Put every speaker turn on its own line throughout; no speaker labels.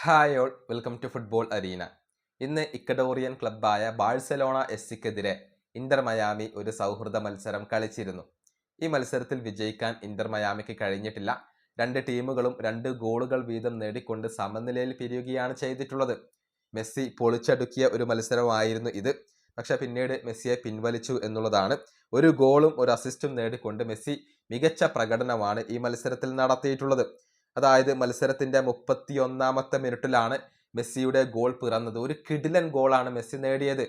Hi all welcome to football arena. ഇന്ന് Ecuadorian ക്ലബ്ബായ Barcelona എസ്സിക്കെതിരെ Inter Miami ഒരു സൗഹൃദ മത്സരം കളിച്ചിരുന്നു. ഈ മത്സരത്തിൽ വിജയിക്കാൻ ഇന്റർ മയാമിക്ക് കഴിഞ്ഞിട്ടില്ല. രണ്ട് ടീമുകളും 2 ഗോളുകൾ വീതം നേടിക്കൊണ്ട് സമനിലയിൽ പിരിയുകയാണ് ചെയ്തിട്ടുള്ളത്. മെസ്സി പൊളിച്ചടുക്കിയ ഒരു മത്സരമായിരുന്നു ഇത്. പക്ഷെ പിന്നീട് മെസ്സിയെ പിൻവലിച്ചു എന്നുള്ളതാണ്. ഒരു ഗോളും ഒരു അസിസ്റ്റും നേടിക്കൊണ്ട് മെസ്സി മികച്ച പ്രകടനമാണ് ഈ മത്സരത്തിൽ നടത്തിയിട്ടുള്ളത്. അതായത് മത്സരത്തിന്റെ 31-ാമത്തെ മിനിറ്റിലാണ് മെസ്സിയുടെ ഗോൾ പിറന്നത്. ഒരു കിടിലൻ ഗോളാണ് മെസ്സി നേടിയത്.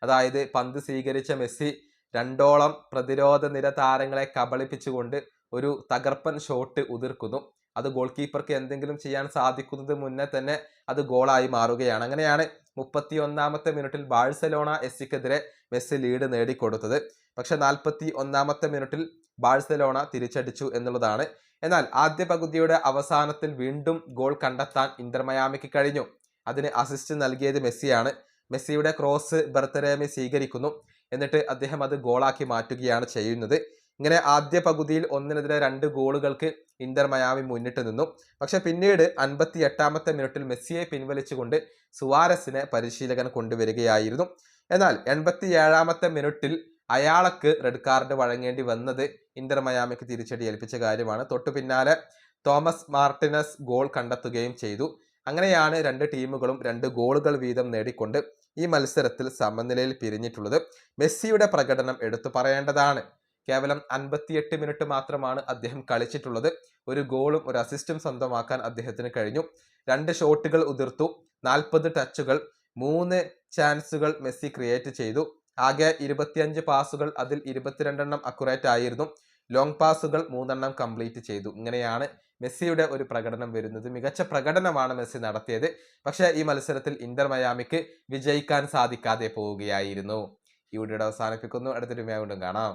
അതായത് പന്ത് സ്വീകരിച്ച മെസ്സി 2ഓളം പ്രതിരോധ നിര താരങ്ങളെ കബളിപ്പിച്ചുകൊണ്ട് ഒരു തകർപ്പൻ ഷോട്ട് ഉതിർക്കുന്നു. അത് ഗോൾ കീപ്പർക്ക് എന്തെങ്കിലും ചെയ്യാൻ സാധിക്കുന്നത് മുന്നേ തന്നെ അത് ഗോളായി മാറുകയാണ്. അങ്ങനെയാണ് 31-ാമത്തെ മിനിറ്റിൽ ബാഴ്സലോണ എസ്സിക്കെതിരെ മെസ്സി ലീഡ് നേടിക്കൊടുത്തത്. പക്ഷെ 41-ാമത്തെ മിനിറ്റിൽ ബാഴ്സലോണ തിരിച്ചടിച്ചു എന്നുള്ളതാണ്. എന്നാൽ ആദ്യ പകുതിയുടെ അവസാനത്തിൽ വീണ്ടും ഗോൾ കണ്ടെത്താൻ ഇന്റർ മയാമിക്ക് കഴിഞ്ഞു. അതിന് അസിസ്റ്റ് നൽകിയത് മെസ്സിയാണ്. മെസ്സിയുടെ ക്രോസ് ബെർത്തരേമി സ്വീകരിക്കുന്നു. എന്നിട്ട് അദ്ദേഹം അത് ഗോളാക്കി മാറ്റുകയാണ് ചെയ്യുന്നത്. ഇങ്ങനെ ആദ്യ പകുതിയിൽ 1-നെതിരെ 2 ഗോളുകൾക്ക് ഇന്റർ മയാമി മുന്നിട്ട് നിന്നു. പക്ഷെ പിന്നീട് 58-ാമത്തെ മിനിറ്റിൽ മെസ്സിയെ പിൻവലിച്ചുകൊണ്ട് സുവാരസിനെ പരിശീലകൻ കൊണ്ടുവരികയായിരുന്നു. എന്നാൽ 87-ാമത്തെ മിനിറ്റിൽ അയാൾക്ക് റെഡ് കാർഡ് വഴങ്ങേണ്ടി വന്നത് ഇന്റർ മയാമിക്ക് തിരിച്ചടി ഏൽപ്പിച്ച കാര്യമാണ്. തൊട്ടു പിന്നാലെ തോമസ് മാർട്ടിനസ് ഗോൾ കണ്ടെത്തുകയും ചെയ്തു. അങ്ങനെയാണ് രണ്ട് ടീമുകളും 2 ഗോളുകൾ വീതം നേടിക്കൊണ്ട് ഈ മത്സരത്തിൽ സമനിലയിൽ പിരിഞ്ഞിട്ടുള്ളത്. മെസ്സിയുടെ പ്രകടനം എടുത്തു പറയേണ്ടതാണ്. കേവലം 58 മിനിറ്റ് മാത്രമാണ് അദ്ദേഹം കളിച്ചിട്ടുള്ളത്. ഒരു ഗോളും ഒരു അസിസ്റ്റും സ്വന്തമാക്കാൻ അദ്ദേഹത്തിന് കഴിഞ്ഞു. 2 ഷോട്ടുകൾ ഉതിർത്തു, 40 ടച്ചുകൾ, 3 ചാൻസുകൾ മെസ്സി ക്രിയേറ്റ് ചെയ്തു. ആകെ 25 പാസുകൾ, അതിൽ 22 അക്യുറേറ്റ് ആയിരുന്നു. ലോങ് പാസുകൾ 3 കംപ്ലീറ്റ് ചെയ്തു. ഇങ്ങനെയാണ് മെസ്സിയുടെ ഒരു പ്രകടനം വരുന്നത്. മികച്ച പ്രകടനമാണ് മെസ്സി നടത്തിയത്. പക്ഷേ ഈ മത്സരത്തിൽ ഇന്റർ മയാമിക്ക് വിജയിക്കാൻ സാധിക്കാതെ പോവുകയായിരുന്നു. ഈ വീഡിയോ അവസാനിപ്പിക്കുന്നു. അടുത്തൊരു വീഡിയോ കാണാം.